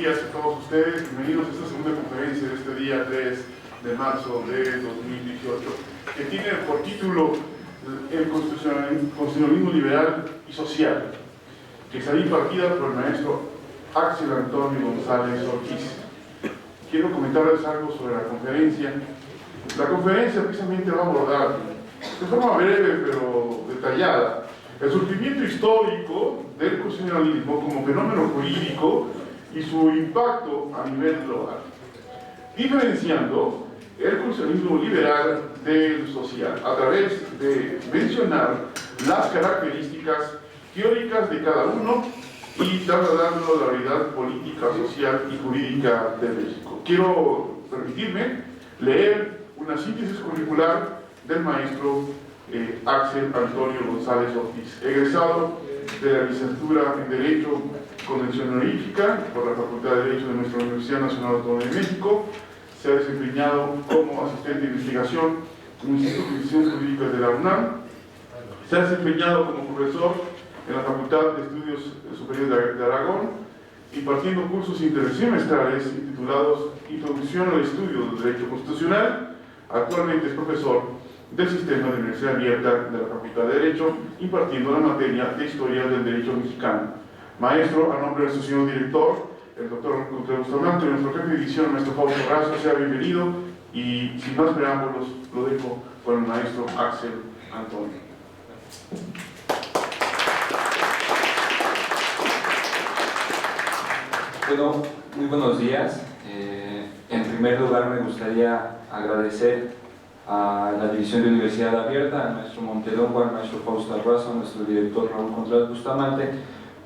días a todos ustedes. Bienvenidos a esta segunda conferencia de este día 3 de marzo de 2018, que tiene por título el constitucionalismo liberal y social, que será impartida por el maestro Axel Antonio González Ortiz. Quiero comentarles algo sobre la conferencia. La conferencia precisamente va a abordar, de forma breve pero detallada, el surgimiento histórico del constitucionalismo como fenómeno jurídico y su impacto a nivel global, diferenciando el constitucionalismo liberal del social a través de mencionar las características teóricas de cada uno y trasladando la realidad política, social y jurídica de México. Quiero permitirme leer una síntesis curricular del maestro Axel Antonio González Ortiz, egresado de la licenciatura en Derecho con mención honorífica por la Facultad de Derecho de nuestra Universidad Nacional Autónoma de México. Se ha desempeñado como asistente de investigación en el Instituto de Ciencias Jurídicas de la UNAM. Se ha desempeñado como profesor en la Facultad de Estudios Superiores de Aragón, impartiendo cursos intersemestrales titulados Introducción al Estudio del Derecho Constitucional. Actualmente es profesor del sistema de Universidad Abierta de la Facultad de Derecho, impartiendo la materia de Historia del Derecho Mexicano. Maestro, a nombre de su señor director, el doctor Bustamante, nuestro jefe de edición, maestro Fausto Razo, sea bienvenido, y sin más preámbulos, lo dejo con el maestro Axel Antonio. Bueno, muy buenos días. En primer lugar me gustaría agradecer a la División de Universidad Abierta, al maestro Montelongo, al maestro Fausto Razo, a nuestro director Raúl Contreras Bustamante,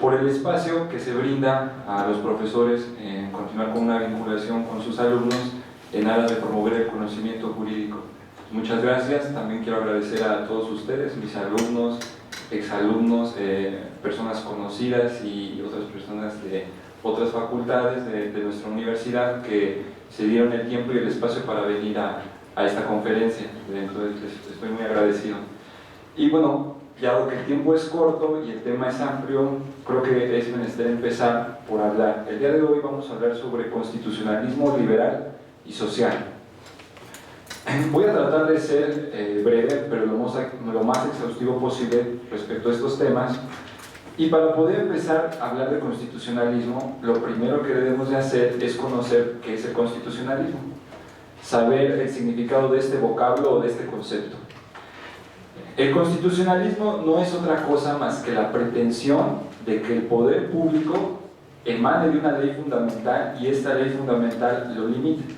por el espacio que se brinda a los profesores en continuar con una vinculación con sus alumnos en aras de promover el conocimiento jurídico. Muchas gracias. También quiero agradecer a todos ustedes, mis alumnos, exalumnos, personas conocidas y otras personas de otras facultades de nuestra universidad que se dieron el tiempo y el espacio para venir a esta conferencia. Entonces estoy muy agradecido. Y bueno, ya que el tiempo es corto y el tema es amplio, creo que es menester empezar por hablar. El día de hoy vamos a hablar sobre constitucionalismo liberal y social. Voy a tratar de ser breve, pero lo más exhaustivo posible respecto a estos temas. Y para poder empezar a hablar de constitucionalismo, lo primero que debemos de hacer es conocer qué es el constitucionalismo, saber el significado de este vocablo o de este concepto. El constitucionalismo no es otra cosa más que la pretensión de que el poder público emane de una ley fundamental y esta ley fundamental lo limite.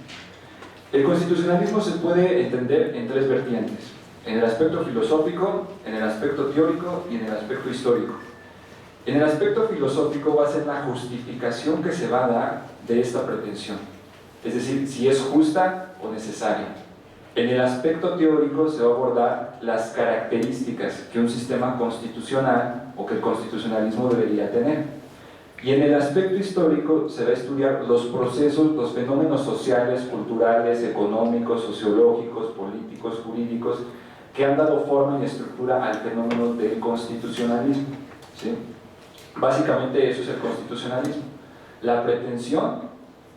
El constitucionalismo se puede entender en tres vertientes: en el aspecto filosófico, en el aspecto teórico y en el aspecto histórico. En el aspecto filosófico va a ser la justificación que se va a dar de esta pretensión, es decir, si es justa o necesaria. En el aspecto teórico se va a abordar las características que un sistema constitucional o que el constitucionalismo debería tener. Y en el aspecto histórico se va a estudiar los procesos, los fenómenos sociales, culturales, económicos, sociológicos, políticos, jurídicos que han dado forma y estructura al fenómeno del constitucionalismo, ¿sí? Básicamente eso es el constitucionalismo, la pretensión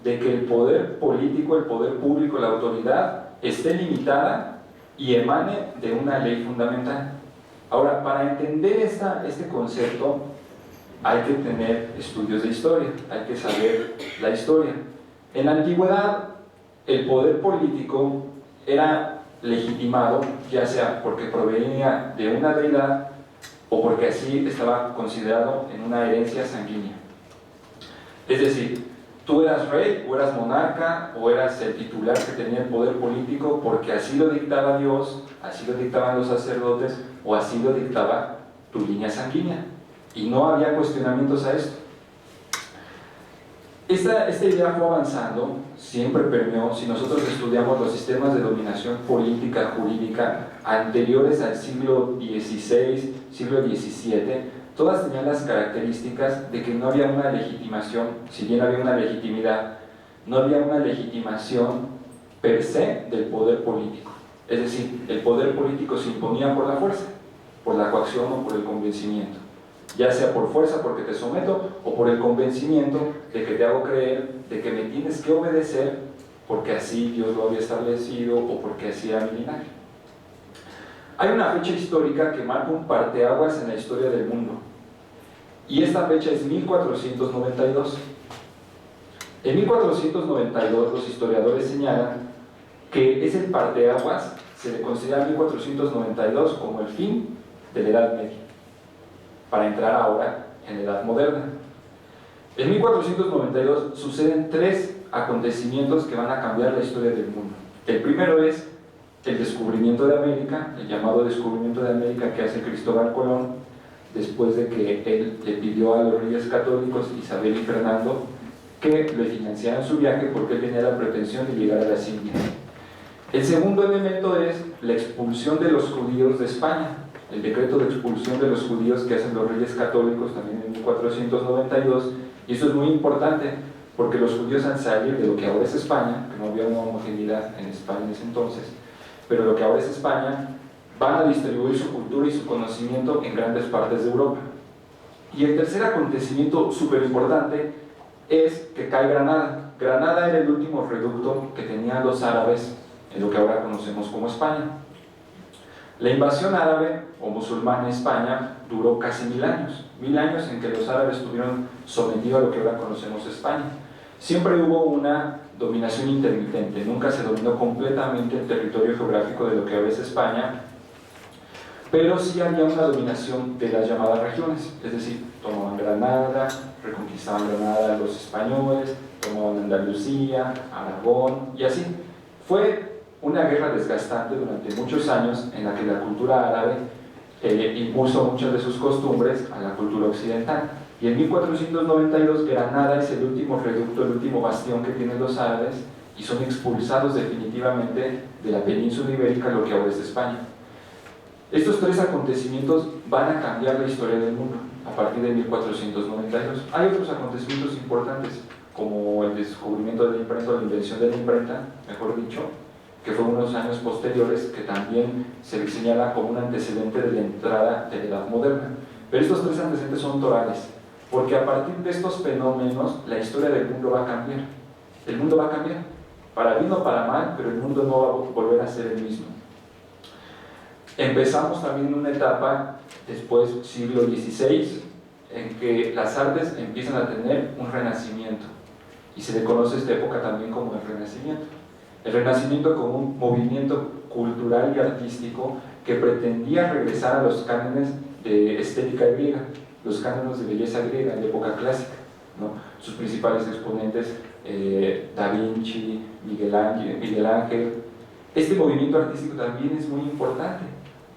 de que el poder político, el poder público, la autoridad esté limitada y emane de una ley fundamental. Ahora, para entender este concepto hay que tener estudios de historia, hay que saber la historia. En la antigüedad el poder político era legitimado ya sea porque provenía de una deidad o porque así estaba considerado en una herencia sanguínea. Es decir, tú eras rey, o eras monarca, o eras el titular que tenía el poder político porque así lo dictaba Dios, así lo dictaban los sacerdotes, o así lo dictaba tu línea sanguínea. Y no había cuestionamientos a esto. Esta idea fue avanzando, siempre permeó. Si nosotros estudiamos los sistemas de dominación política, jurídica, anteriores al siglo XVI, siglo XVII, todas tenían las características de que no había una legitimación, si bien había una legitimidad, no había una legitimación per se del poder político. Es decir, el poder político se imponía por la fuerza, por la coacción o por el convencimiento. ya sea por fuerza, porque te someto, o por el convencimiento de que te hago creer, de que me tienes que obedecer, porque así Dios lo había establecido, o porque así era mi linaje. Hay una fecha histórica que marca un parteaguas en la historia del mundo, y esta fecha es 1492. En 1492 los historiadores señalan que es el parteaguas, se le considera 1492 como el fin de la Edad Media, para entrar ahora en la Edad Moderna. En 1492 suceden 3 acontecimientos que van a cambiar la historia del mundo. El primero es el descubrimiento de América, el llamado descubrimiento de América que hace Cristóbal Colón, después de que él le pidió a los reyes católicos, Isabel y Fernando, que le financiaran su viaje porque él tenía la pretensión de llegar a las Indias. El segundo elemento es la expulsión de los judíos de España, el decreto de expulsión de los judíos que hacen los reyes católicos también en 1492, y eso es muy importante porque los judíos, al salir de lo que ahora es España, que no había una homogeneidad en España en ese entonces, pero lo que ahora es España, van a distribuir su cultura y su conocimiento en grandes partes de Europa. Y el tercer acontecimiento súper importante es que cae Granada. Granada era el último reducto que tenían los árabes en lo que ahora conocemos como España. La invasión árabe o musulmana a España duró casi 1000 años, 1000 años en que los árabes estuvieron sometidos a lo que ahora conocemos España. Siempre hubo una dominación intermitente, nunca se dominó completamente el territorio geográfico de lo que ahora es España, pero sí había una dominación de las llamadas regiones, es decir, tomaban Granada, reconquistaban Granada los españoles, tomaban Andalucía, Aragón y así. Fue una guerra desgastante durante muchos años en la que la cultura árabe impuso muchas de sus costumbres a la cultura occidental. Y en 1492 Granada es el último reducto, el último bastión que tienen los árabes y son expulsados definitivamente de la península ibérica, lo que ahora es España. Estos 3 acontecimientos van a cambiar la historia del mundo a partir de 1492. Hay otros acontecimientos importantes, como el descubrimiento de la imprenta o la invención de la imprenta, mejor dicho, que fue unos años posteriores, que también se le señala como un antecedente de la entrada de la Edad Moderna. Pero estos 3 antecedentes son torales, porque a partir de estos fenómenos la historia del mundo va a cambiar. El mundo va a cambiar, para bien o para mal, pero el mundo no va a volver a ser el mismo. Empezamos también una etapa, después siglo XVI, en que las artes empiezan a tener un renacimiento, y se le conoce esta época también como el Renacimiento. El Renacimiento como un movimiento cultural y artístico que pretendía regresar a los cánones de estética griega, los cánones de belleza griega en la época clásica, ¿no? Sus principales exponentes, Da Vinci, Miguel Ángel. Este movimiento artístico también es muy importante,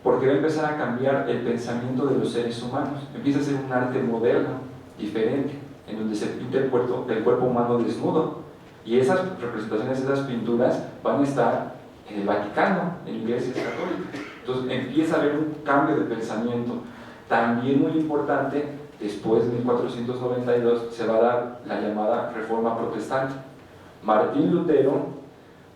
porque va a empezar a cambiar el pensamiento de los seres humanos. Empieza a ser un arte moderno, diferente, en donde se pinta el cuerpo humano desnudo. Y esas representaciones, esas pinturas van a estar en el Vaticano, en iglesias católicas. Entonces empieza a haber un cambio de pensamiento. También muy importante, después de 1492 se va a dar la llamada Reforma Protestante. Martín Lutero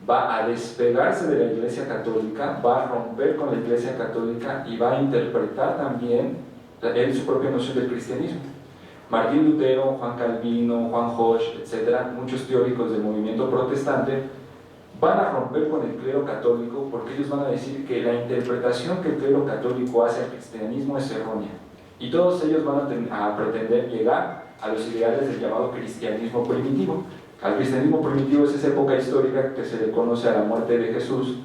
va a despegarse de la Iglesia Católica, va a romper con la Iglesia Católica y va a interpretar también él su propia noción del cristianismo. Martín Lutero, Juan Calvino, Juan Hoche, etc., muchos teóricos del movimiento protestante van a romper con el clero católico, porque ellos van a decir que la interpretación que el clero católico hace al cristianismo es errónea, y todos ellos van a pretender llegar a los ideales del llamado cristianismo primitivo. Al cristianismo primitivo es esa época histórica que se le conoce a la muerte de Jesús,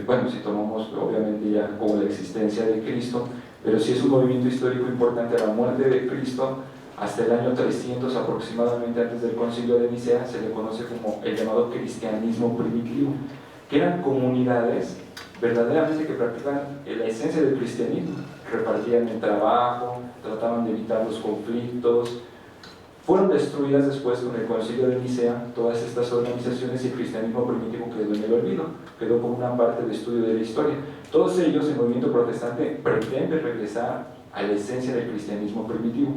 bueno, si tomamos obviamente ya como la existencia de Cristo, pero sí es un movimiento histórico importante a la muerte de Cristo. Hasta el año 300 aproximadamente antes del Concilio de Nicea se le conoce como el llamado cristianismo primitivo, que eran comunidades verdaderamente que practicaban la esencia del cristianismo, repartían el trabajo, trataban de evitar los conflictos. Fueron destruidas después con el Concilio de Nicea todas estas organizaciones, y el cristianismo primitivo quedó en el olvido, quedó como una parte de estudio de la historia. Todos ellos, el movimiento protestante, pretende regresar a la esencia del cristianismo primitivo.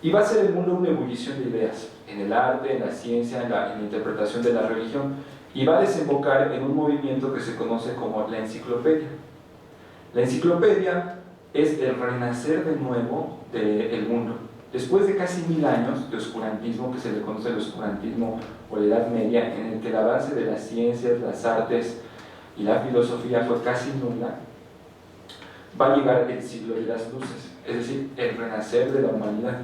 Y va a ser el mundo una ebullición de ideas, en el arte, en la ciencia, en la interpretación de la religión, y va a desembocar en un movimiento que se conoce como la enciclopedia. La enciclopedia es el renacer de nuevo del mundo. Después de casi 1000 años de oscurantismo, que se le conoce el oscurantismo o la Edad Media, en el que el avance de las ciencias, las artes y la filosofía fue casi nula, va a llegar el siglo de las luces, es decir, el renacer de la humanidad.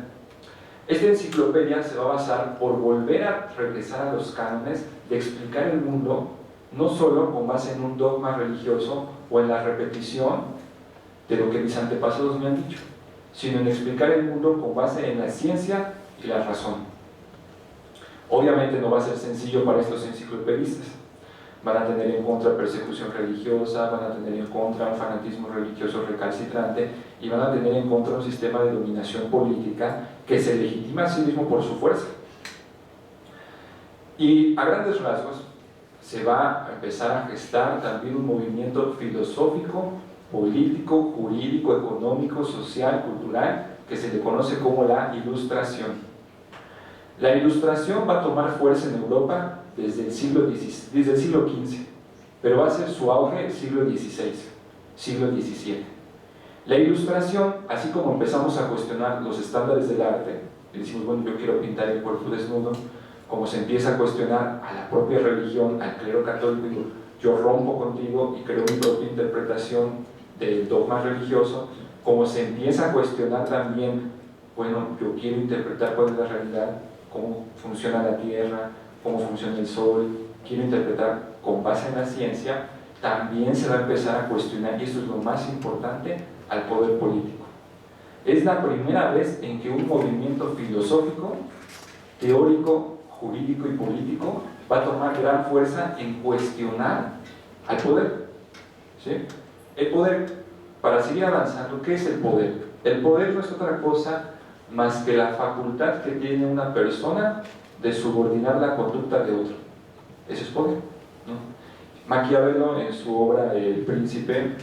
Esta enciclopedia se va a basar por volver a regresar a los cánones de explicar el mundo, no solo con base en un dogma religioso o en la repetición de lo que mis antepasados me han dicho, sino en explicar el mundo con base en la ciencia y la razón. Obviamente no va a ser sencillo para estos enciclopedistas. Van a tener en contra persecución religiosa, van a tener en contra un fanatismo religioso recalcitrante y van a tener en contra un sistema de dominación política que se legitima a sí mismo por su fuerza. Y a grandes rasgos se va a empezar a gestar también un movimiento filosófico, político, jurídico, económico, social, cultural, que se le conoce como la Ilustración. La Ilustración va a tomar fuerza en Europa desde el siglo XV, pero va a ser su auge el siglo XVI, siglo XVII. La Ilustración, así como empezamos a cuestionar los estándares del arte, y decimos, bueno, yo quiero pintar el cuerpo desnudo, como se empieza a cuestionar a la propia religión, al clero católico, digo, yo rompo contigo y creo mi propia interpretación del dogma religioso, como se empieza a cuestionar también, bueno, yo quiero interpretar cuál es la realidad, cómo funciona la Tierra, cómo funciona el Sol, quiero interpretar con base en la ciencia, también se va a empezar a cuestionar, y esto es lo más importante, al poder político. Es la primera vez en que un movimiento filosófico, teórico, jurídico y político va a tomar gran fuerza en cuestionar al poder. ¿Sí? El poder, para seguir avanzando, ¿qué es el poder? El poder no es otra cosa más que la facultad que tiene una persona de subordinar la conducta de otro. Eso es poder, ¿no? Maquiavelo, en su obra El Príncipe,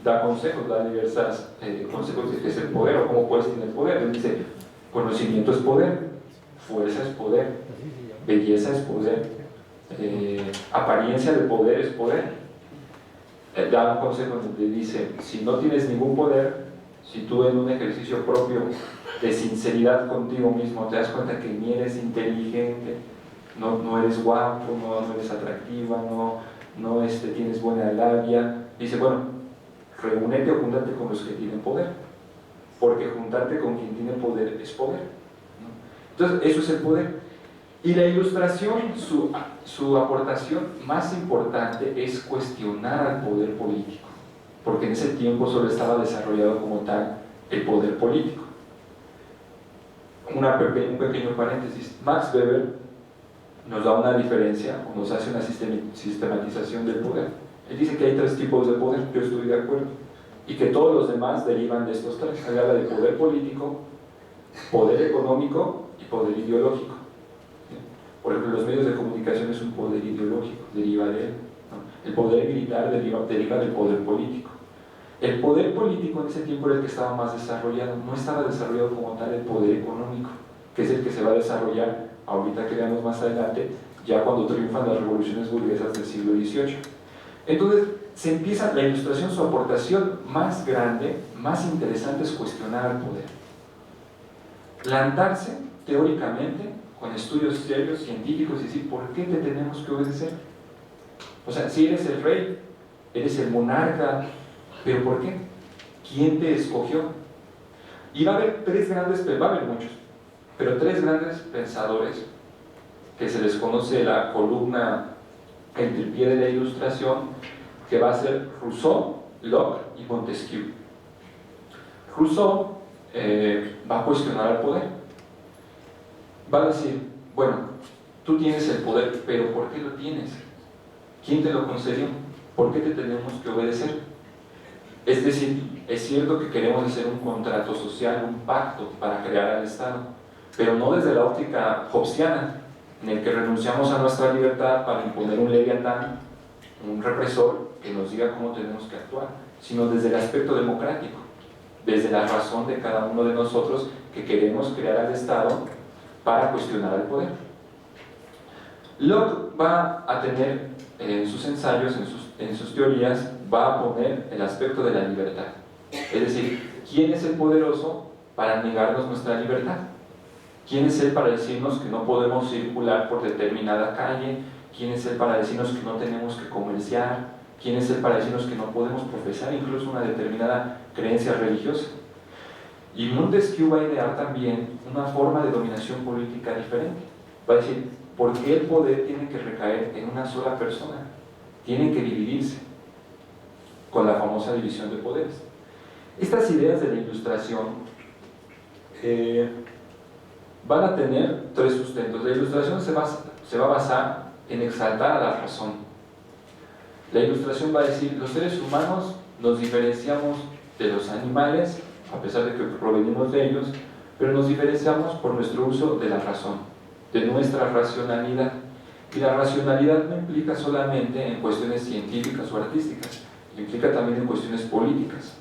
da consejos, da diversos consejos de qué es el poder o cómo puedes tener poder. Él dice, conocimiento es poder, fuerza es poder, belleza es poder, apariencia de poder es poder. Da un consejo donde dice, si no tienes ningún poder, si tú en un ejercicio propio de sinceridad contigo mismo te das cuenta que ni eres inteligente, no eres guapo, no eres atractiva, no tienes buena labia, dice, bueno, reúnete o júntate con los que tienen poder, porque juntarte con quien tiene poder es poder, ¿no? Entonces eso es el poder. Y la Ilustración, su aportación más importante es cuestionar al poder político, porque en ese tiempo solo estaba desarrollado como tal el poder político. Un pequeño paréntesis, Max Weber nos da una diferencia, o nos hace una sistematización del poder. Él dice que hay 3 tipos de poder, yo estoy de acuerdo, y que todos los demás derivan de estos 3. Él habla de poder político, poder económico y poder ideológico. Por ejemplo, los medios de comunicación es un poder ideológico, deriva de él, ¿no? El poder militar deriva del poder político. El poder político en ese tiempo era el que estaba más desarrollado, no estaba desarrollado como tal el poder económico, que es el que se va a desarrollar, ahorita que veamos más adelante, ya cuando triunfan las revoluciones burguesas del siglo XVIII. Entonces, se empieza la Ilustración, su aportación más grande, más interesante es cuestionar al poder. Plantarse teóricamente con estudios serios, científicos, y decir, ¿por qué te tenemos que obedecer? O sea, si eres el rey, eres el monarca, ¿pero por qué? ¿Quién te escogió? Y va a haber va a haber muchos, pero 3 grandes pensadores, que se les conoce la columna, el tripié de la Ilustración, que va a ser Rousseau, Locke y Montesquieu. Rousseau va a cuestionar al poder. Va a decir, bueno, tú tienes el poder, pero ¿por qué lo tienes? ¿Quién te lo concedió? ¿Por qué te tenemos que obedecer? Es decir, es cierto que queremos hacer un contrato social, un pacto para crear al Estado, pero no desde la óptica hobbesiana, en el que renunciamos a nuestra libertad para imponer un leviatán, un represor que nos diga cómo tenemos que actuar, sino desde el aspecto democrático, desde la razón de cada uno de nosotros que queremos crear al Estado para cuestionar el poder. Locke va a tener en sus ensayos, en sus teorías, va a poner el aspecto de la libertad. Es decir, ¿quién es el poderoso para negarnos nuestra libertad? ¿Quién es él para decirnos que no podemos circular por determinada calle? ¿Quién es él para decirnos que no tenemos que comerciar? ¿Quién es él para decirnos que no podemos profesar incluso una determinada creencia religiosa? Y Montesquieu va a idear también una forma de dominación política diferente. Va a decir, ¿por qué el poder tiene que recaer en una sola persona? Tiene que dividirse, con la famosa división de poderes. Estas ideas de la Ilustración van a tener tres sustentos. La Ilustración se va a basar en exaltar a la razón. La Ilustración va a decir, los seres humanos nos diferenciamos de los animales, a pesar de que provenimos de ellos, pero nos diferenciamos por nuestro uso de la razón, de nuestra racionalidad. Y la racionalidad no implica solamente en cuestiones científicas o artísticas, implica también en cuestiones políticas.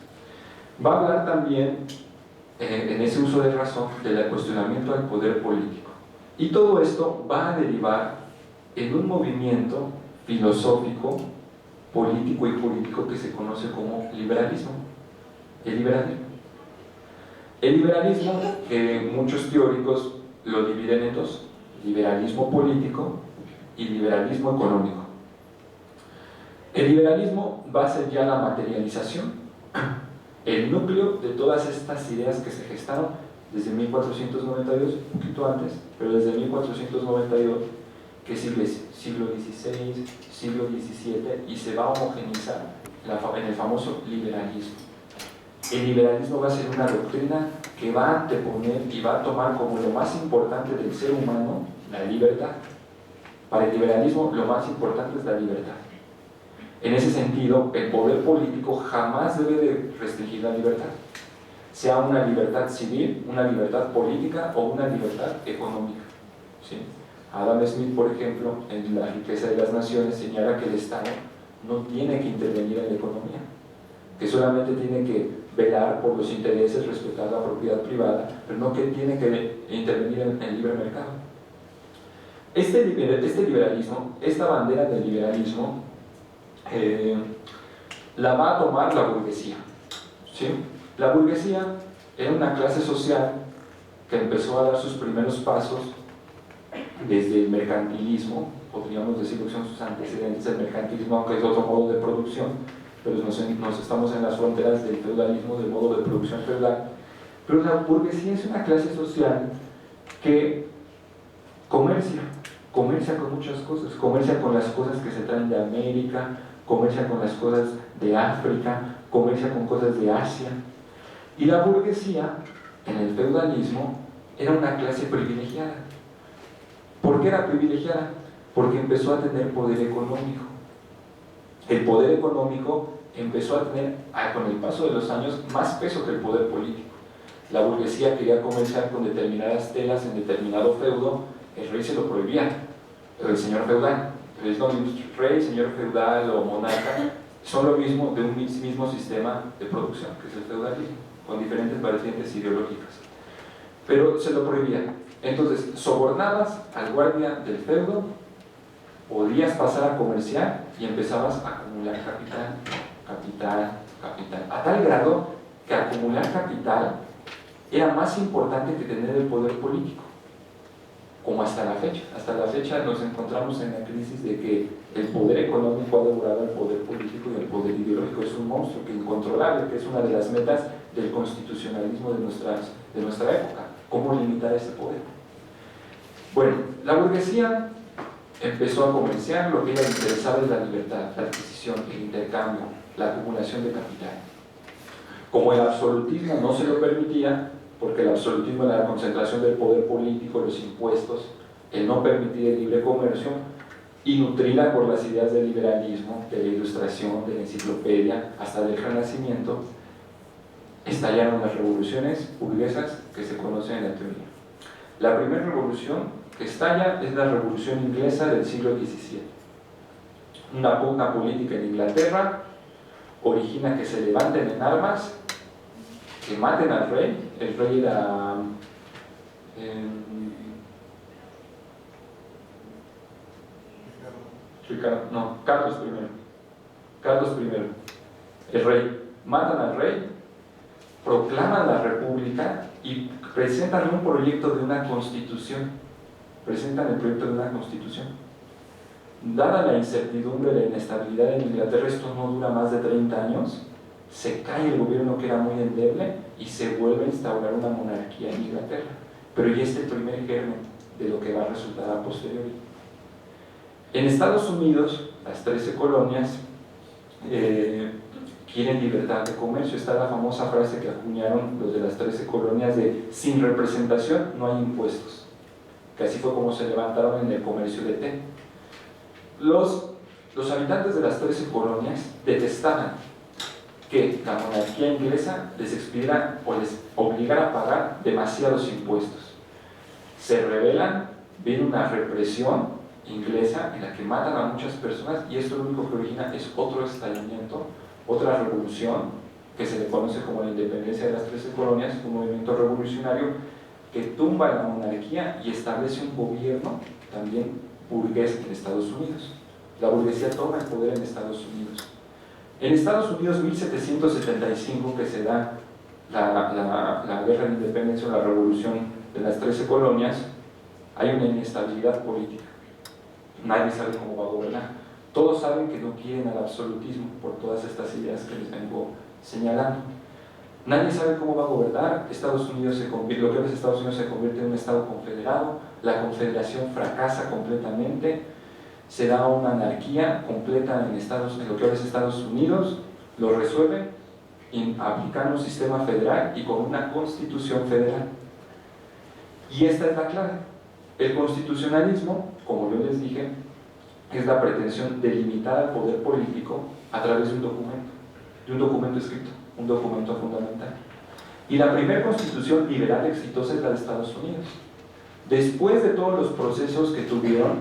Va a hablar también, en ese uso de razón, del cuestionamiento al poder político. Y todo esto va a derivar en un movimiento filosófico, político y jurídico que se conoce como liberalismo. El liberalismo, que muchos teóricos lo dividen en dos: liberalismo político y liberalismo económico. El liberalismo va a ser ya la materialización, el núcleo de todas estas ideas que se gestaron desde 1492, un poquito antes, pero desde 1492, que es siglo XVI, siglo XVII, y se va a homogeneizar en el famoso liberalismo. El liberalismo va a ser una doctrina que va a anteponer y va a tomar como lo más importante del ser humano la libertad. Para el liberalismo lo más importante es la libertad. En ese sentido, el poder político jamás debe de restringir la libertad, sea una libertad civil, una libertad política o una libertad económica, ¿sí? Adam Smith, por ejemplo, en La riqueza de las naciones, señala que el Estado no tiene que intervenir en la economía, que solamente tiene que velar por los intereses, respetar la propiedad privada, pero no que tiene que intervenir en el libre mercado. Este liberalismo, esta bandera del liberalismo, la va a tomar la burguesía, ¿sí? La burguesía era una clase social que empezó a dar sus primeros pasos desde el mercantilismo, podríamos decir que son sus antecedentes del mercantilismo, aunque es otro modo de producción, pero nos estamos en las fronteras del feudalismo, del modo de producción feudal. Pero la burguesía es una clase social que comercia con muchas cosas, comercia con las cosas que se traen de América, comercia con las cosas de África, comercia con cosas de Asia. Y la burguesía, en el feudalismo, era una clase privilegiada. ¿Por qué era privilegiada? Porque empezó a tener poder económico. El poder económico empezó a tener, con el paso de los años, más peso que el poder político. La burguesía quería comerciar con determinadas telas en determinado feudo, el rey se lo prohibía, el señor feudal. Es lo mismo, rey, señor feudal o monarca, son lo mismo de un mismo sistema de producción, que es el feudalismo, con diferentes vertientes ideológicas. Pero se lo prohibía. Entonces, sobornabas al guardia del feudo, podías pasar a comerciar y empezabas a acumular capital, a tal grado que acumular capital era más importante que tener el poder político, como hasta la fecha. Hasta la fecha nos encontramos en la crisis de que el poder económico ha devorado al poder político y el poder ideológico. Es un monstruo que es incontrolable, que es una de las metas del constitucionalismo de nuestra época. ¿Cómo limitar ese poder? Bueno, la burguesía empezó a comerciar. Lo que a ella le interesaba es la libertad, la adquisición, el intercambio, la acumulación de capital. Como el absolutismo no se lo permitía, porque el absolutismo era la concentración del poder político, los impuestos, el no permitir el libre comercio, y nutrida por las ideas del liberalismo, de la Ilustración, de la enciclopedia, hasta del Renacimiento, estallaron las revoluciones burguesas que se conocen en la teoría. La primera revolución que estalla es la Revolución Inglesa del siglo XVII. Una pugna política en Inglaterra origina que se levanten en armas, que maten al rey. El rey era Carlos I. El rey. Matan al rey proclaman la república y presentan un proyecto de una constitución, presentan el proyecto de una constitución. Dada la incertidumbre, la inestabilidad en Inglaterra, esto no dura más de 30 años, se cae el gobierno que era muy endeble y se vuelve a instaurar una monarquía en Inglaterra. Pero ya es el primer germen de lo que va a resultar a posteriori. En Estados Unidos, las 13 colonias quieren libertad de comercio. Está la famosa frase que acuñaron los de las 13 colonias de sin representación no hay impuestos, que así fue como se levantaron en el comercio de té. Los habitantes de las 13 colonias detestaban que la monarquía inglesa les expidiera o les obligara a pagar demasiados impuestos. Se rebelan, ven una represión inglesa en la que matan a muchas personas, y esto lo único que origina es otro estallamiento, otra revolución que se le conoce como la independencia de las 13 colonias, un movimiento revolucionario que tumba la monarquía y establece un gobierno también burgués en Estados Unidos. La burguesía toma el poder en Estados Unidos. En Estados Unidos, 1775, que se da la guerra de independencia o la revolución de las 13 colonias, hay una inestabilidad política. Nadie sabe cómo va a gobernar. Todos saben que no quieren al absolutismo por todas estas ideas que les vengo señalando. Nadie sabe cómo va a gobernar. Estados Unidos lo que ahora es Estados Unidos se convierte en un estado confederado. La confederación fracasa completamente. Se da una anarquía completa en lo que ahora es Estados Unidos. Lo resuelven aplicando un sistema federal y con una constitución federal. Y esta es la clave. El constitucionalismo, como yo les dije, es la pretensión de limitar al poder político a través de un documento escrito, un documento fundamental. Y la primera constitución liberal exitosa es la de Estados Unidos. Después de todos los procesos que tuvieron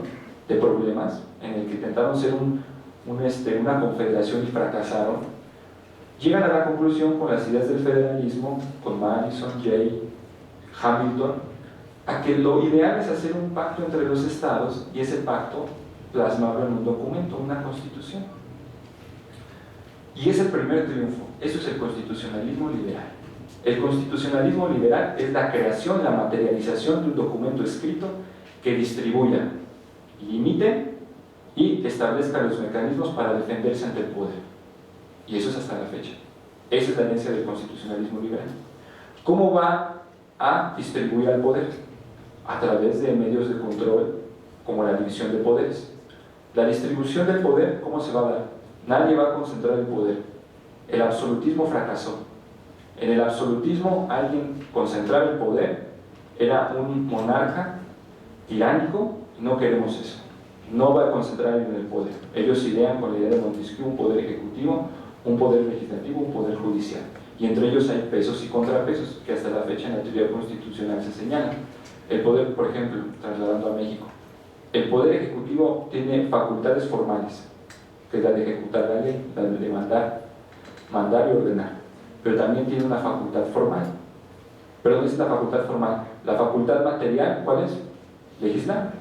de problemas, en el que intentaron ser una confederación y fracasaron, llegan a la conclusión con las ideas del federalismo, con Madison, Jay, Hamilton, a que lo ideal es hacer un pacto entre los estados y ese pacto plasmarlo en un documento, una constitución. Y es el primer triunfo. Eso es el constitucionalismo liberal. El constitucionalismo liberal es la creación, la materialización de un documento escrito que distribuya, limite y establezca los mecanismos para defenderse ante el poder. Y eso es hasta la fecha. Esa es la herencia del constitucionalismo liberal. ¿Cómo va a distribuir al poder? A través de medios de control como la división de poderes. La distribución del poder, ¿cómo se va a dar? Nadie va a concentrar el poder. El absolutismo fracasó. En el absolutismo, alguien concentrar el poder era un monarca tiránico, y no queremos eso. No va a concentrar en el poder. Ellos idean con la idea de Montesquieu un poder ejecutivo, un poder legislativo, un poder judicial. Y entre ellos hay pesos y contrapesos, que hasta la fecha en la teoría constitucional se señalan. El poder, por ejemplo, trasladando a México, el poder ejecutivo tiene facultades formales, que es la de ejecutar la ley, la de mandar y ordenar, pero también tiene una facultad formal. ¿Pero dónde es la facultad formal? La facultad material, ¿cuál es? Legislar.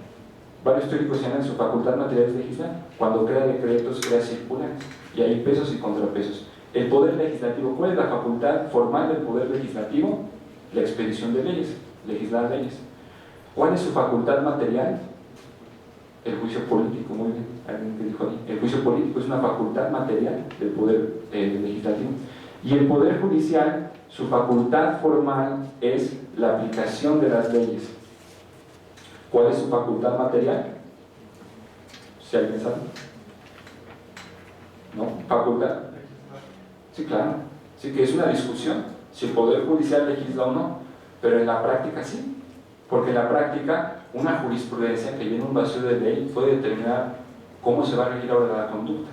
Varios teóricos señalan su facultad material es legislar. Cuando crea decretos, crea circulares, y hay pesos y contrapesos. El poder legislativo, ¿cuál es la facultad formal del poder legislativo? La expedición de leyes, legislar leyes. ¿Cuál es su facultad material? El juicio político, muy bien, alguien que dijo ahí. El juicio político es una facultad material del poder legislativo. Y el poder judicial, su facultad formal es la aplicación de las leyes. ¿Cuál es su facultad material? ¿Si alguien sabe? ¿No? ¿Facultad? Sí, claro. Sí, que es una discusión si el poder judicial legisla o no, pero en la práctica sí. Porque en la práctica, una jurisprudencia que llena un vacío de ley puede determinar cómo se va a regir ahora la conducta.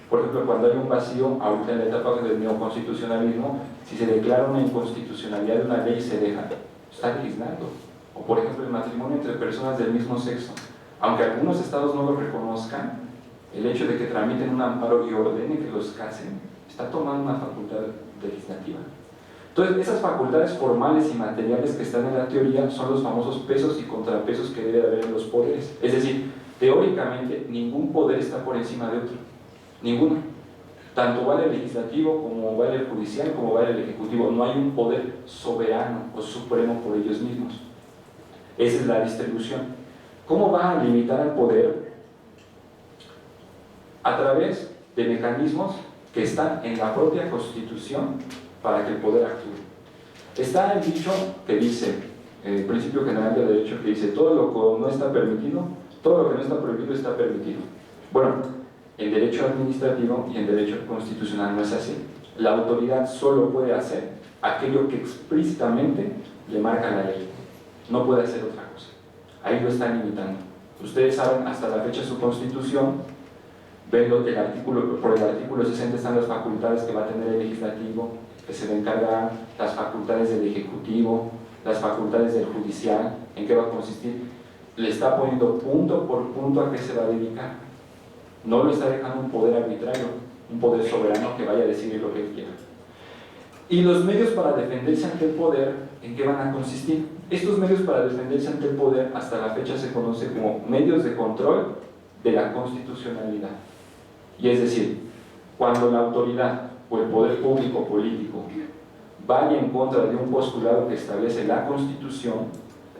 Por ejemplo, cuando hay un vacío, ahorita en la etapa del neoconstitucionalismo, si se declara una inconstitucionalidad de una ley y se deja, está legislando. O por ejemplo, el matrimonio entre personas del mismo sexo. Aunque algunos estados no lo reconozcan, el hecho de que tramiten un amparo y ordenen que los casen, está tomando una facultad legislativa. Entonces, esas facultades formales y materiales que están en la teoría son los famosos pesos y contrapesos que debe de haber en los poderes. Es decir, teóricamente, ningún poder está por encima de otro. Ninguno. Tanto vale el legislativo como vale el judicial, como vale el ejecutivo. No hay un poder soberano o supremo por ellos mismos. Esa es la distribución. ¿Cómo va a limitar al poder? A través de mecanismos que están en la propia Constitución para que el poder actúe. Está el dicho que dice, el principio general del derecho, que dice todo lo que no está permitido, todo lo que no está prohibido está permitido. Bueno, en derecho administrativo y en derecho constitucional no es así. La autoridad solo puede hacer aquello que explícitamente le marca la ley. No puede hacer otra cosa. Ahí lo están limitando. Ustedes saben, hasta la fecha su Constitución, ven por el artículo 60 están las facultades que va a tener el legislativo, que se le encargan las facultades del ejecutivo, las facultades del judicial, en qué va a consistir. Le está poniendo punto por punto a qué se va a dedicar. No lo está dejando un poder arbitrario, un poder soberano que vaya a decidir lo que él quiera. Y los medios para defenderse ante el poder, ¿en qué van a consistir? Estos medios para defenderse ante el poder hasta la fecha se conocen como medios de control de la constitucionalidad. Y es decir, cuando la autoridad o el poder público político vaya en contra de un postulado que establece la Constitución,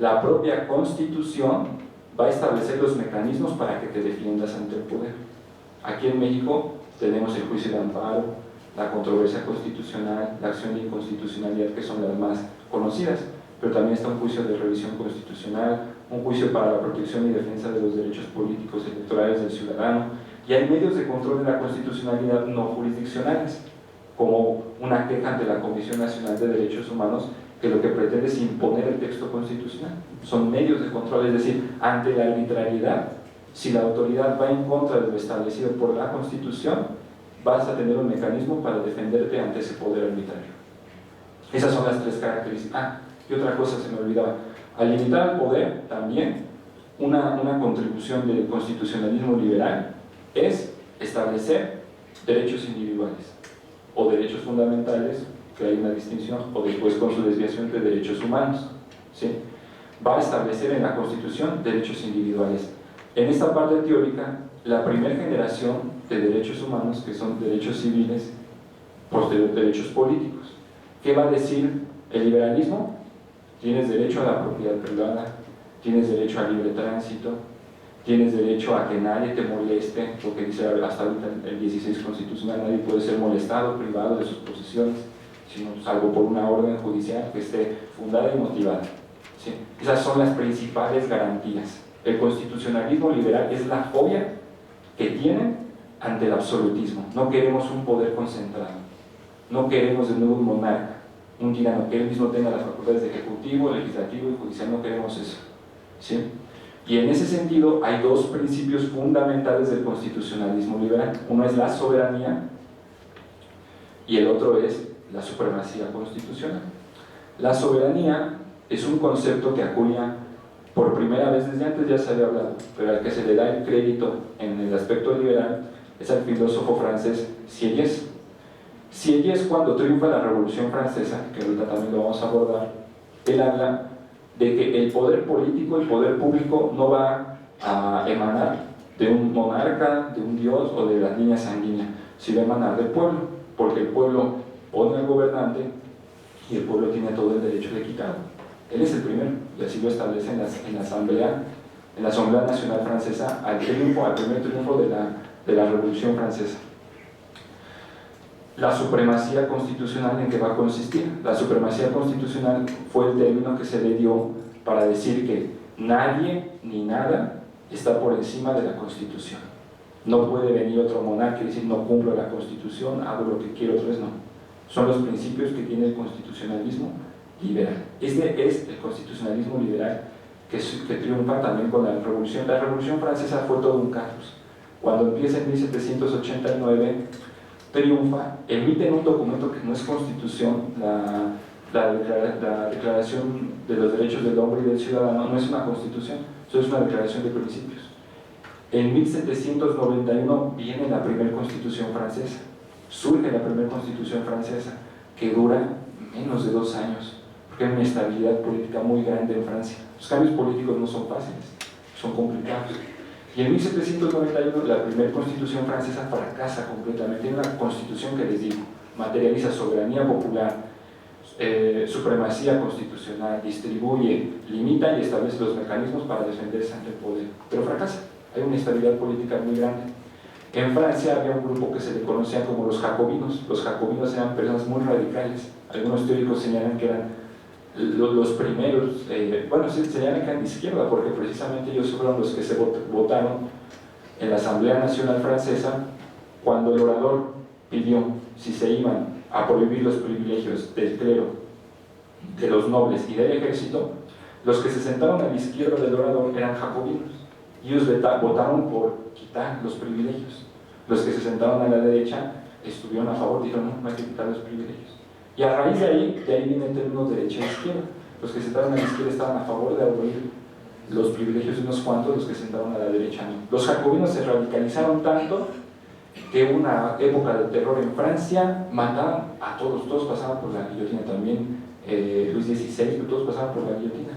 la propia Constitución va a establecer los mecanismos para que te defiendas ante el poder. Aquí en México tenemos el juicio de amparo, la controversia constitucional, la acción de inconstitucionalidad, que son las más conocidas, pero también está un juicio de revisión constitucional, un juicio para la protección y defensa de los derechos políticos y electorales del ciudadano, y hay medios de control de la constitucionalidad no jurisdiccionales, como una queja ante la Comisión Nacional de Derechos Humanos, que lo que pretende es imponer el texto constitucional. Son medios de control, es decir, ante la arbitrariedad, si la autoridad va en contra de lo establecido por la Constitución, vas a tener un mecanismo para defenderte ante ese poder arbitrario. Esas son las tres características. Y otra cosa se me olvidaba. Al limitar al poder, también, una contribución del constitucionalismo liberal es establecer derechos individuales o derechos fundamentales, que hay una distinción, o después con su desviación de derechos humanos, ¿sí? Va a establecer en la Constitución derechos individuales. En esta parte teórica, la primera generación de derechos humanos, que son derechos civiles, posterior derechos políticos. ¿Qué va a decir el liberalismo? Tienes derecho a la propiedad privada, tienes derecho al libre tránsito, tienes derecho a que nadie te moleste, lo que dice hasta ahorita el 16 constitucional, nadie puede ser molestado, privado de sus posesiones, sino salvo por una orden judicial que esté fundada y motivada. ¿Sí? Esas son las principales garantías. El constitucionalismo liberal es la fobia que tienen ante el absolutismo. No queremos un poder concentrado, no queremos de nuevo un monarca, un tirano, que él mismo tenga las facultades de ejecutivo, legislativo y judicial. No queremos eso, ¿sí? Y en ese sentido hay dos principios fundamentales del constitucionalismo liberal. Uno es la soberanía y el otro es la supremacía constitucional. La soberanía es un concepto que acuña por primera vez, desde antes ya se había hablado, pero al que se le da el crédito en el aspecto liberal es al filósofo francés Sieyès. Sieyès, cuando triunfa la Revolución Francesa, que ahorita también lo vamos a abordar, él habla de que el poder político, el poder público no va a emanar de un monarca, de un dios o de la línea sanguínea, sino va a emanar del pueblo, porque el pueblo pone al gobernante y el pueblo tiene todo el derecho de quitarlo. Él es el primero, y así lo establece en la Asamblea Nacional Francesa, al primer triunfo de la Revolución Francesa. La supremacía constitucional, ¿en qué va a consistir? La supremacía constitucional fue el término que se le dio para decir que nadie ni nada está por encima de la Constitución. No puede venir otro monarca y decir no cumplo la Constitución, hago lo que quiero, otra vez no. Son los principios que tiene el constitucionalismo liberal. Este es el constitucionalismo liberal que triunfa también con la Revolución. La Revolución Francesa fue todo un caos. Cuando empieza en 1789, triunfa, emiten un documento que no es constitución, la Declaración de los Derechos del Hombre y del Ciudadano, no es una constitución, eso es una declaración de principios. En 1791 viene la primera constitución francesa, surge la primera constitución francesa, que dura menos de 2 años, porque hay una estabilidad política muy grande en Francia. Los cambios políticos no son fáciles, son complicados. Y en 1791 la primera constitución francesa fracasa completamente, una constitución que les digo, materializa soberanía popular, supremacía constitucional, distribuye, limita y establece los mecanismos para defenderse ante el poder, pero fracasa, hay una inestabilidad política muy grande. En Francia había un grupo que se le conocía como los jacobinos eran personas muy radicales, algunos teóricos señalan que eran los primeros, se señalan que eran de izquierda, porque precisamente ellos fueron los que se votaron en la Asamblea Nacional Francesa cuando el orador pidió si se iban a prohibir los privilegios del clero, de los nobles y del ejército. Los que se sentaron a la izquierda del orador eran jacobinos, y ellos votaron por quitar los privilegios. Los que se sentaron a la derecha estuvieron a favor, dijeron no hay que quitar los privilegios. Y a raíz de ahí vienen términos derecha e izquierda. Los que se sentaron a la izquierda estaban a favor de abolir los privilegios de unos cuantos, los que se sentaron a la derecha no. Los jacobinos se radicalizaron tanto que hubo una época de terror en Francia, mataban a todos pasaban por la guillotina, también Luis XVI, todos pasaban por la guillotina.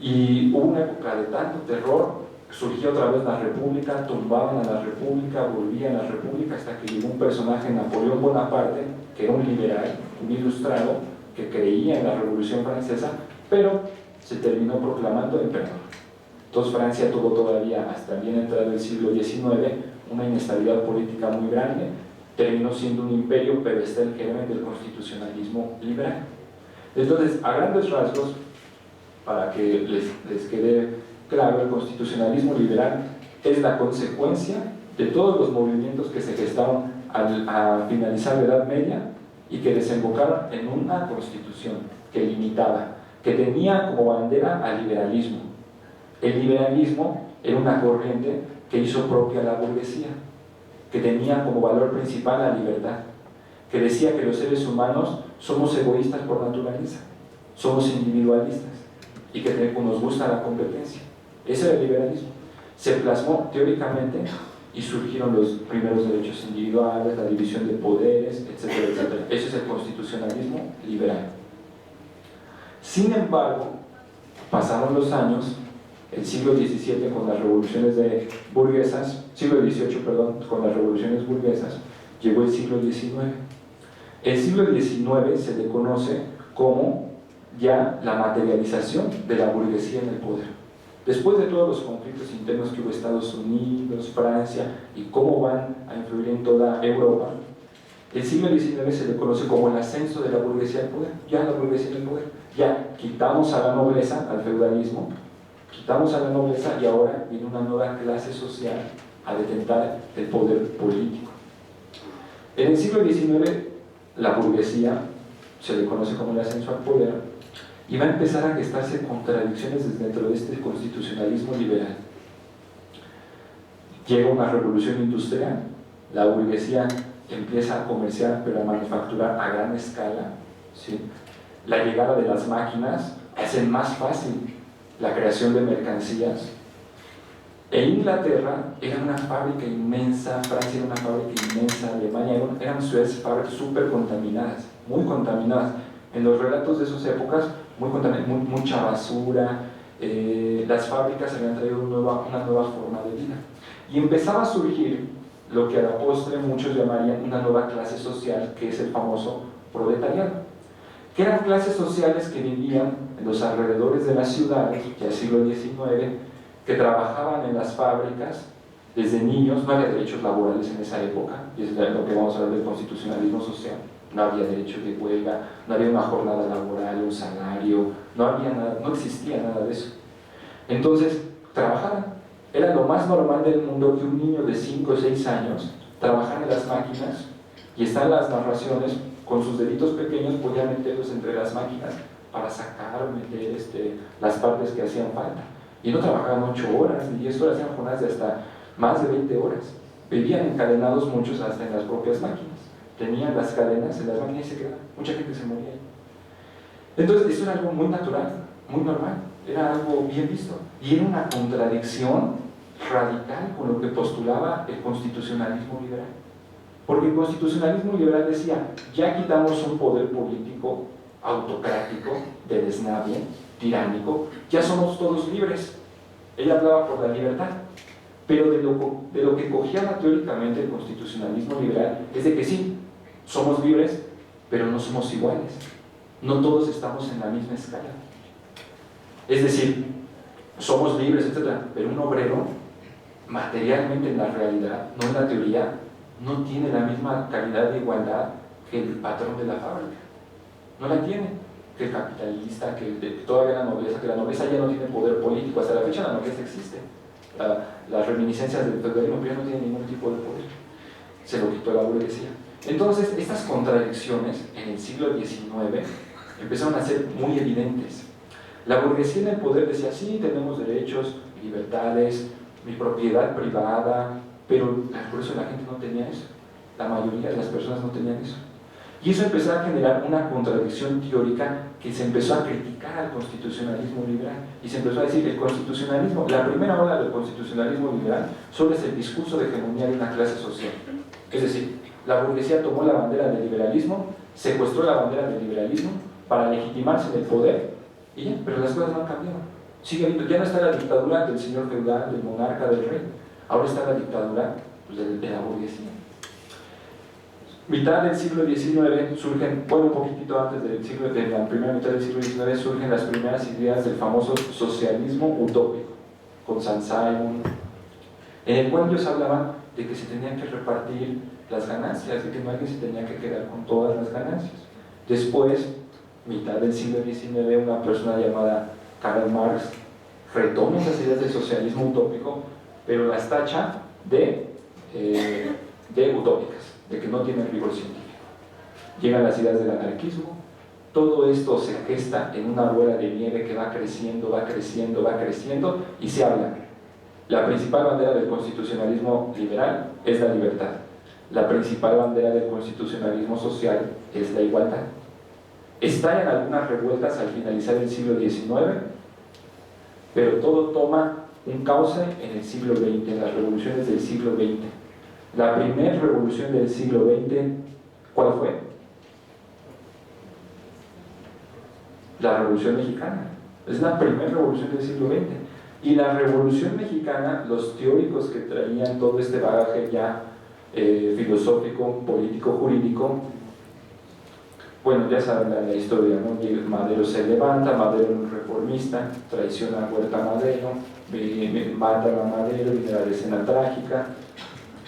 Y hubo una época de tanto terror, surgió otra vez la República, tumbaban a la República, volvían a la República, hasta que llegó un personaje, Napoleón Bonaparte, que era un liberal, un ilustrado, que creía en la Revolución Francesa, pero se terminó proclamando emperador. Entonces Francia tuvo todavía, hasta bien entrado el siglo XIX, una inestabilidad política muy grande, terminó siendo un imperio, pero está el germen del constitucionalismo liberal. Entonces, a grandes rasgos, para que les quede claro, el constitucionalismo liberal es la consecuencia de todos los movimientos que se gestaron a finalizar la Edad Media y que desembocaron en una constitución que limitaba, que tenía como bandera al liberalismo. El liberalismo era una corriente que hizo propia la burguesía, que tenía como valor principal la libertad, que decía que los seres humanos somos egoístas por naturaleza, somos individualistas y que nos gusta la competencia. Ese era el liberalismo. Se plasmó teóricamente y surgieron los primeros derechos individuales, la división de poderes, etcétera, etcétera. Ese es el constitucionalismo liberal. Sin embargo, pasaron los años, el siglo XVII con las revoluciones burguesas, siglo XVIII, perdón, con las revoluciones burguesas, llegó el siglo XIX. El siglo XIX se le conoce como ya la materialización de la burguesía en el poder. Después de todos los conflictos internos que hubo Estados Unidos, Francia y cómo van a influir en toda Europa, el siglo XIX se le conoce como el ascenso de la burguesía al poder. Ya la burguesía en el poder, ya quitamos a la nobleza, al feudalismo, quitamos a la nobleza y ahora viene una nueva clase social a detentar el poder político. En el siglo XIX la burguesía se le conoce como el ascenso al poder y va a empezar a gestarse contradicciones dentro de este constitucionalismo liberal. Llega una revolución industrial, la burguesía empieza a comerciar pero a manufacturar a gran escala, ¿sí? La llegada de las máquinas hace más fácil la creación de mercancías. En Inglaterra era una fábrica inmensa, Francia era una fábrica inmensa, Alemania eran ciudades súper contaminadas, muy contaminadas. En los relatos de esas épocas, mucha basura, las fábricas habían traído una nueva forma de vida. Y empezaba a surgir lo que a la postre muchos llamarían una nueva clase social, que es el famoso proletariado, que eran clases sociales que vivían en los alrededores de las ciudades, ya el siglo XIX, que trabajaban en las fábricas desde niños. No había derechos laborales en esa época, y es lo que vamos a hablar del constitucionalismo social. No había derecho de huelga, no había una jornada laboral, un salario, no había nada, no existía nada de eso. Entonces, trabajaban. Era lo más normal del mundo que un niño de 5 o 6 años trabajara en las máquinas, y están las narraciones, con sus deditos pequeños podía meterlos entre las máquinas para sacar, meter las partes que hacían falta. Y no trabajaban 8 horas, 10 horas, eran jornadas de hasta más de 20 horas. Vivían encadenados muchos hasta en las propias máquinas. Tenían las cadenas en las máquinas y se quedaban. Mucha gente se moría ahí. Entonces, eso era algo muy natural, muy normal. Era algo bien visto. Y era una contradicción radical con lo que postulaba el constitucionalismo liberal. Porque el constitucionalismo liberal decía, ya quitamos un poder político autocrático, de desnavie, tiránico, ya somos todos libres. Ella hablaba por la libertad. Pero de lo que cojeaba teóricamente el constitucionalismo liberal es de que sí, somos libres, pero no somos iguales. No todos estamos en la misma escala. Es decir, somos libres, etc., pero un obrero, materialmente en la realidad, no en la teoría, no tiene la misma calidad de igualdad que el patrón de la fábrica. No la tiene. Que el capitalista, que todavía la nobleza ya no tiene poder político. Hasta la fecha la nobleza existe. Las reminiscencias del feudalismo ya no tienen ningún tipo de poder. Se lo quitó la burguesía. Entonces, estas contradicciones en el siglo XIX empezaron a ser muy evidentes. La burguesía en el poder decía, sí, tenemos derechos, libertades, mi propiedad privada, pero por eso la gente no tenía eso. La mayoría de las personas no tenían eso. Y eso empezó a generar una contradicción teórica que se empezó a criticar al constitucionalismo liberal. Y se empezó a decir que el constitucionalismo, la primera ola del constitucionalismo liberal, solo es el discurso de hegemonía de una clase social. Es decir, la burguesía tomó la bandera del liberalismo, secuestró la bandera del liberalismo para legitimarse en el poder, y ya, pero las cosas no han cambiado. Sigue habiendo, ya no está la dictadura del señor feudal, del monarca, del rey. Ahora está la dictadura de la burguesía. Mitad del siglo XIX surgen, bueno, un poquitito antes de la primera mitad del siglo XIX, surgen las primeras ideas del famoso socialismo utópico, con Saint-Simon, en el cual ellos hablaban de que se tenían que repartir las ganancias, de que no alguien se tenía que quedar con todas las ganancias. Después, mitad del siglo XIX, una persona llamada Karl Marx retoma esas ideas del socialismo utópico, pero las tacha de utópicas, de que no tienen rigor científico. Llegan las ideas del anarquismo. Todo esto se gesta en una bola de nieve que va creciendo, va creciendo, va creciendo, y se habla. La principal bandera del constitucionalismo liberal es la libertad. La principal bandera del constitucionalismo social es la igualdad. Estallan algunas revueltas al finalizar el siglo XIX, pero todo toma un cauce en el siglo XX, en las revoluciones del siglo XX. La primera revolución del siglo XX, ¿cuál fue? La Revolución Mexicana. Es la primera revolución del siglo XX. Y la Revolución Mexicana, los teóricos que traían todo este bagaje ya filosófico, político, jurídico, bueno, ya saben la historia, ¿no? Madero se levanta, Madero es un reformista, traiciona a Huerta Madero, mata a Madero, viene la escena trágica.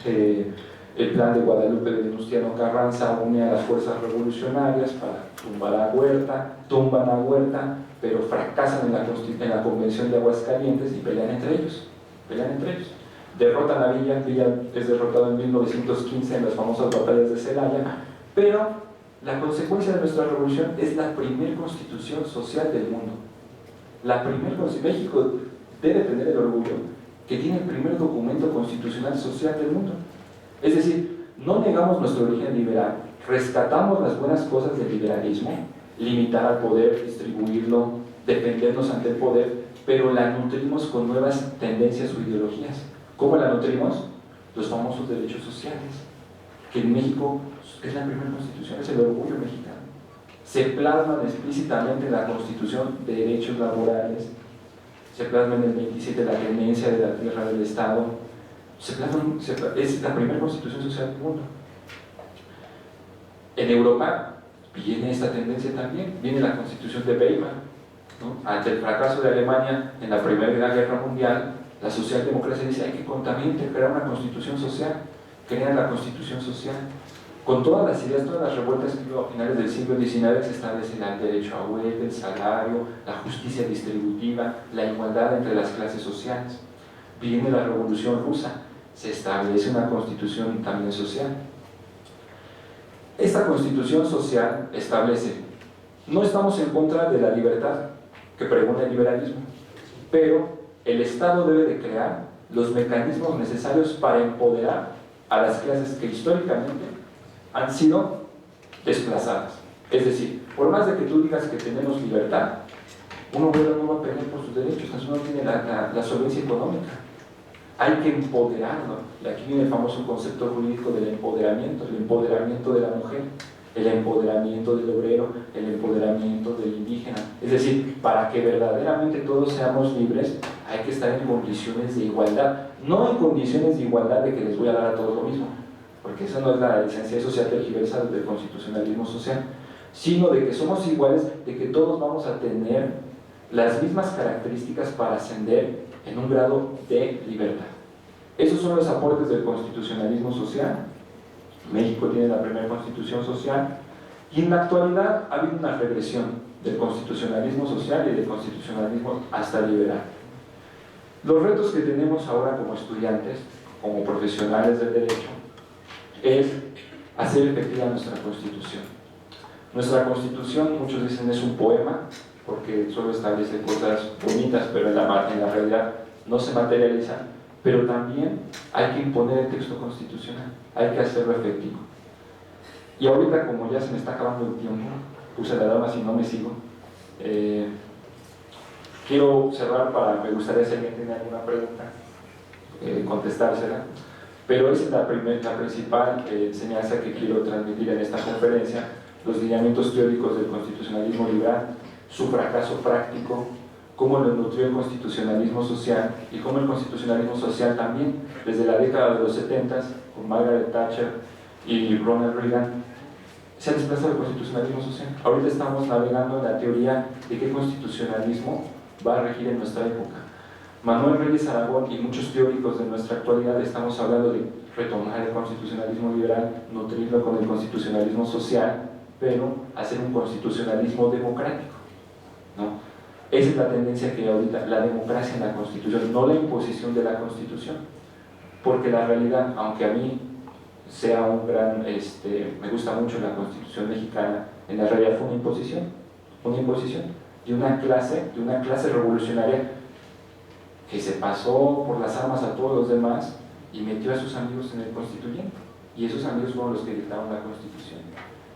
El plan de Guadalupe de Venustiano Carranza une a las fuerzas revolucionarias para tumbar a Huerta, tumban a Huerta, pero fracasan en la Convención de Aguascalientes y pelean entre ellos. Derrotan a Villa es derrotado en 1915 en las famosas batallas de Celaya, pero la consecuencia de nuestra revolución es la primera constitución social del mundo. México debe tener el orgullo que tiene el primer documento constitucional social del mundo. Es decir, no negamos nuestro origen liberal, rescatamos las buenas cosas del liberalismo, limitar al poder, distribuirlo, defendernos ante el poder, pero la nutrimos con nuevas tendencias o ideologías. ¿Cómo la nutrimos? Los famosos derechos sociales, que en México es la primera constitución, es el orgullo mexicano. Se plasman explícitamente en la Constitución derechos laborales, se plasma en el 27 la tenencia de la tierra del Estado, es la primera constitución social del mundo. En Europa viene esta tendencia también, viene la Constitución de Weimar, ¿no? Ante el fracaso de Alemania en la Primera Guerra Mundial, la socialdemocracia dice: hay que crear una constitución social, crean la Constitución social. Con todas las ideas, todas las revueltas que hubo a finales del siglo XIX, se establece el derecho a huelga, el salario, la justicia distributiva, la igualdad entre las clases sociales. Viene la Revolución Rusa, se establece una constitución también social. Esta constitución social establece: no estamos en contra de la libertad que pregona el liberalismo, pero el Estado debe de crear los mecanismos necesarios para empoderar a las clases que históricamente han sido desplazadas. Es decir, por más de que tú digas que tenemos libertad, un obrero no va a pelear por sus derechos, entonces no tiene la solvencia económica. Hay que empoderarlo. Y aquí viene el famoso concepto jurídico del empoderamiento, el empoderamiento de la mujer. el empoderamiento del obrero, el empoderamiento del indígena. Es decir, para que verdaderamente todos seamos libres, hay que estar en condiciones de igualdad, no en condiciones de igualdad de que les voy a dar a todos lo mismo, porque esa no es la esencia, eso se ha tergiversado del constitucionalismo social, sino de que somos iguales, de que todos vamos a tener las mismas características para ascender en un grado de libertad. Esos son los aportes del constitucionalismo social. México tiene la primera constitución social y en la actualidad ha habido una regresión del constitucionalismo social y del constitucionalismo hasta liberal. Los retos que tenemos ahora como estudiantes, como profesionales del derecho, es hacer efectiva nuestra Constitución. Nuestra Constitución, muchos dicen, es un poema, porque solo establece cosas bonitas, pero en la realidad no se materializa, pero también hay que imponer el texto constitucional, hay que hacerlo efectivo. Y ahorita, como ya se me está acabando el tiempo, puse la alarma si no me sigo, quiero cerrar me gustaría si alguien tiene alguna pregunta, contestársela, pero esa es la principal enseñanza que quiero transmitir en esta conferencia: los lineamientos teóricos del constitucionalismo liberal, su fracaso práctico, cómo lo nutrió el constitucionalismo social y cómo el constitucionalismo social también, desde la década de los 70, con Margaret Thatcher y Ronald Reagan, se ha desplazado el constitucionalismo social. Ahorita estamos navegando en la teoría de qué constitucionalismo va a regir en nuestra época. Manuel Reyes Aragón y muchos teóricos de nuestra actualidad estamos hablando de retomar el constitucionalismo liberal, nutrirlo con el constitucionalismo social, pero hacer un constitucionalismo democrático, ¿no? Esa es la tendencia que hay ahorita, la democracia en la Constitución, no la imposición de la Constitución, porque la realidad, aunque a mí sea un gran, me gusta mucho la Constitución mexicana, en la realidad fue una imposición de una clase revolucionaria que se pasó por las armas a todos los demás y metió a sus amigos en el constituyente, y esos amigos fueron los que dictaron la Constitución.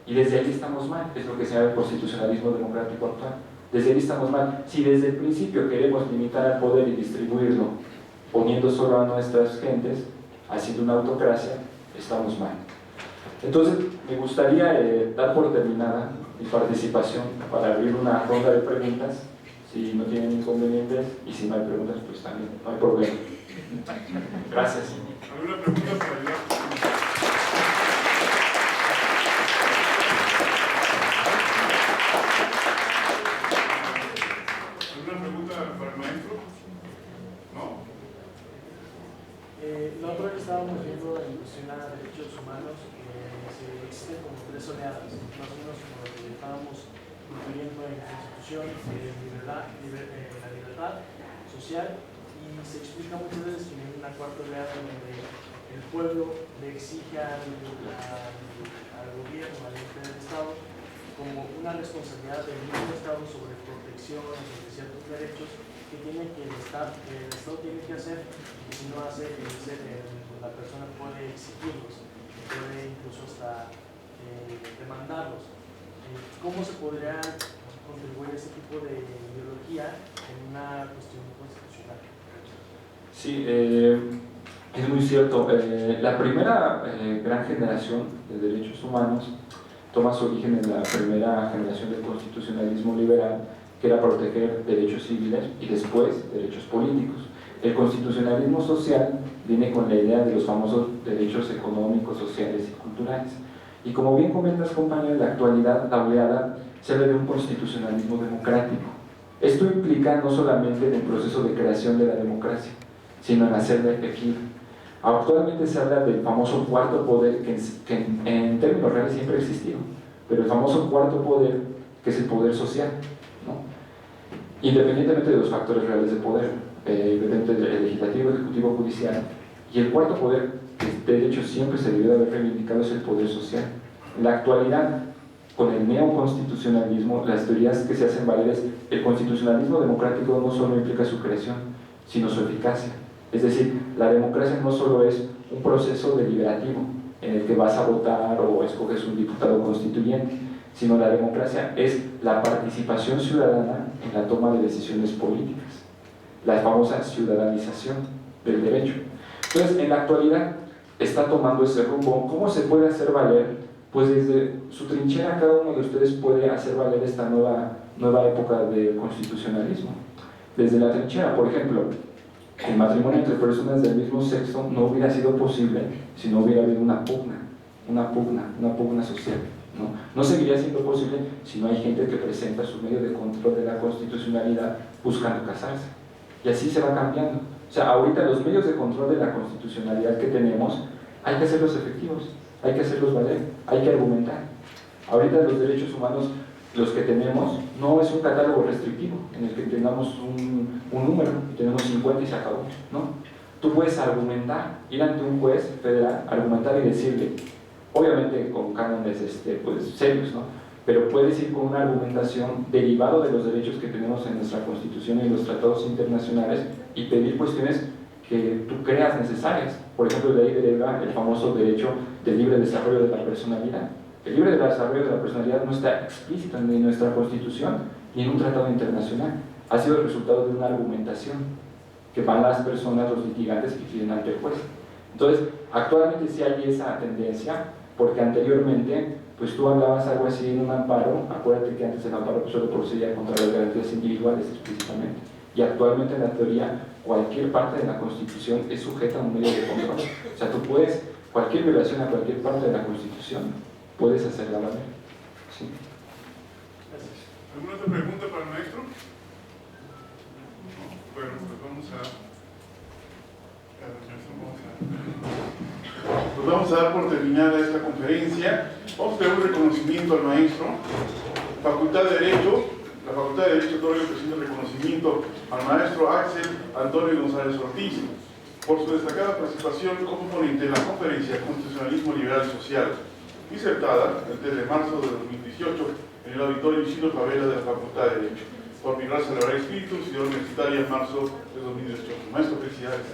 Y desde ahí estamos mal, es lo que se llama el constitucionalismo democrático actual. Desde ahí estamos mal. Si desde el principio queremos limitar al poder y distribuirlo, poniendo solo a nuestras gentes, haciendo una autocracia, estamos mal. Entonces, me gustaría dar por terminada mi participación para abrir una ronda de preguntas, si no tienen inconvenientes, y si no hay preguntas, pues también no hay problema. Gracias. ¿Alguna pregunta para ayudar? ¿Para el maestro? ¿No? La otra vez estábamos viendo en cuestión a derechos humanos que existen como tres oleadas, más o menos como lo que estábamos incluyendo en la Constitución, la libertad social, y se explica muchas veces que hay una cuarta oleada donde el pueblo le exige al gobierno, al ente del Estado, como una responsabilidad del mismo Estado sobre protección, sobre ciertos derechos que el Estado tiene que hacer, y si no hace, la persona puede exigirlos, puede incluso hasta demandarlos. ¿Cómo se podría contribuir a este tipo de ideología en una cuestión constitucional? Sí, es muy cierto. La primera gran generación de derechos humanos toma su origen en la primera generación del constitucionalismo liberal, que era proteger derechos civiles y después derechos políticos. El constitucionalismo social viene con la idea de los famosos derechos económicos, sociales y culturales. Y como bien comentas, compañero, en la actualidad, la oleada se habla de un constitucionalismo democrático. Esto implica no solamente en el proceso de creación de la democracia, sino en hacerla efectiva. Actualmente se habla del famoso cuarto poder, que en términos reales siempre ha existido, pero el famoso cuarto poder, que es el poder social, ¿no? Independientemente de los factores reales de poder, independientemente del legislativo, ejecutivo, judicial. Y el cuarto poder, que de hecho siempre se debió de haber reivindicado, es el poder social. En la actualidad, con el neoconstitucionalismo, las teorías que se hacen valer es: el constitucionalismo democrático no solo implica su creación, sino su eficacia. Es decir, la democracia no solo es un proceso deliberativo en el que vas a votar o escoges un diputado constituyente, sino la democracia es la participación ciudadana en la toma de decisiones políticas, la famosa ciudadanización del derecho. Entonces, en la actualidad está tomando ese rumbo. ¿Cómo se puede hacer valer? pues desde su trinchera cada uno de ustedes puede hacer valer esta nueva época del constitucionalismo. Desde la trinchera, por ejemplo, el matrimonio entre personas del mismo sexo no hubiera sido posible si no hubiera habido una pugna social. No seguiría siendo posible si no hay gente que presenta su medio de control de la constitucionalidad buscando casarse. Y así se va cambiando. O sea, ahorita los medios de control de la constitucionalidad que tenemos, hay que hacerlos efectivos, hay que hacerlos valer, hay que argumentar. Ahorita los derechos humanos, los que tenemos, no es un catálogo restrictivo en el que tengamos un número y tenemos 50 y se acabó, ¿no? Tú puedes argumentar, ir ante un juez federal, argumentar y decirle, obviamente con cánones pues, serios, ¿no? Pero puedes ir con una argumentación derivado de los derechos que tenemos en nuestra Constitución y en los tratados internacionales y pedir cuestiones que tú creas necesarias. Por ejemplo, de ahí deriva el famoso derecho del libre desarrollo de la personalidad. El libre desarrollo de la personalidad no está explícito ni en nuestra Constitución ni en un tratado internacional. Ha sido el resultado de una argumentación que van las personas, los litigantes que piden ante el juez. Entonces, actualmente sí hay esa tendencia, porque anteriormente, pues tú hablabas algo así en un amparo, acuérdate que antes el amparo solo procedía contra las garantías individuales explícitamente, y actualmente en la teoría cualquier parte de la Constitución es sujeta a un medio de control. O sea, tú puedes, cualquier violación a cualquier parte de la Constitución, puedes hacerla valer. ¿Sí? ¿Alguna otra pregunta para el maestro? Bueno, pues vamos a dar por terminada esta conferencia. Vamos a tener un reconocimiento al maestro. Facultad de Derecho. La Facultad de Derecho otorga el presente reconocimiento al maestro Axel Antonio González Ortiz por su destacada participación como ponente en la conferencia Constitucionalismo Liberal y Social, disertada el 3 de marzo de 2018 en el Auditorio Isidro Favela de la Facultad de Derecho, por mi raza de Espíritu, Ciudad Universitaria, en marzo de 2018. Maestro, felicidades.